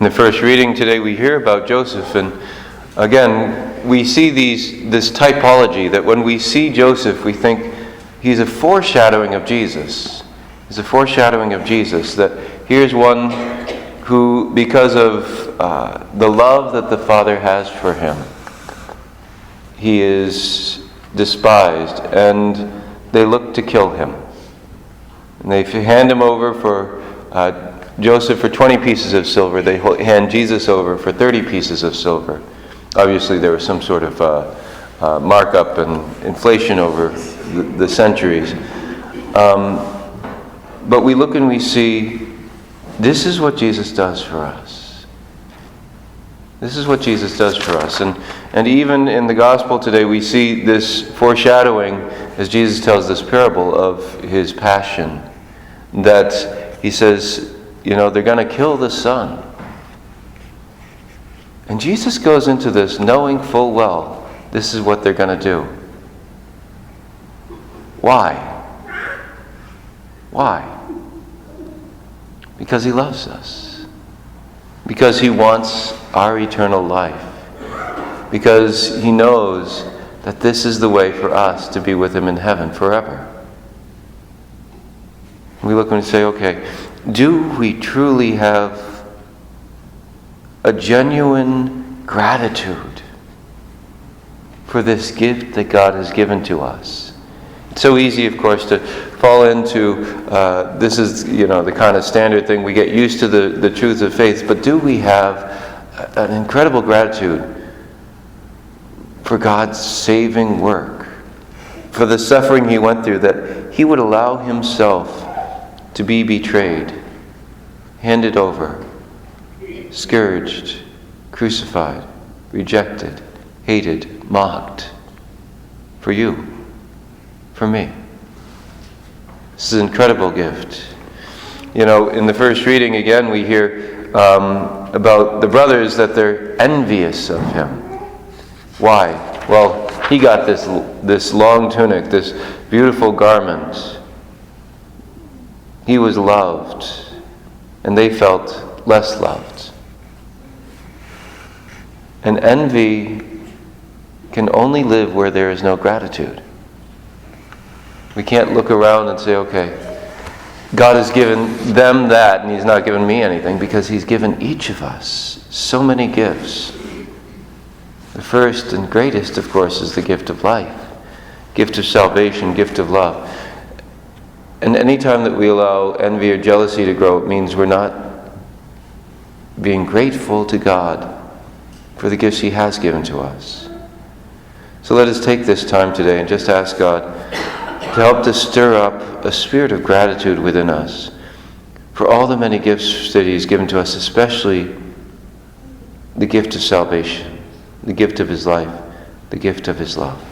the first reading today we hear about Joseph, and again we see this typology that when we see Joseph we think he's a foreshadowing of Jesus. He's a foreshadowing of Jesus, that here's one who, because of the love that the Father has for him, he is despised, and they look to kill him. And they hand him over for Joseph for 20 pieces of silver. They hand Jesus over for 30 pieces of silver. Obviously there was some sort of markup and inflation over the centuries. But we look and we see this is what Jesus does for us. This is what Jesus does for us. And even in the gospel today we see this foreshadowing as Jesus tells this parable of his passion. That he says, they're going to kill the Son. And Jesus goes into this knowing full well this is what they're going to do. Why? Why? Because he loves us. Because he wants our eternal life. Because he knows that this is the way for us to be with him in heaven forever. We look and say, okay, do we truly have a genuine gratitude for this gift that God has given to us? It's so easy, of course, to fall into, this is, the kind of standard thing, we get used to the truth of faith, but do we have an incredible gratitude for God's saving work, for the suffering he went through, that he would allow himself to be betrayed, handed over, scourged, crucified, rejected, hated, mocked, for you, for me. This is an incredible gift. In the first reading again we hear about the brothers, that they're envious of him. Why? Well, he got this long tunic, this beautiful garment. He was loved, and they felt less loved. And envy can only live where there is no gratitude. We can't look around and say, okay, God has given them that, and he's not given me anything, because he's given each of us so many gifts. The first and greatest, of course, is the gift of life, gift of salvation, gift of love. And any time that we allow envy or jealousy to grow, it means we're not being grateful to God for the gifts he has given to us. So let us take this time today and just ask God to help to stir up a spirit of gratitude within us for all the many gifts that he's given to us, especially the gift of salvation, the gift of his life, the gift of his love.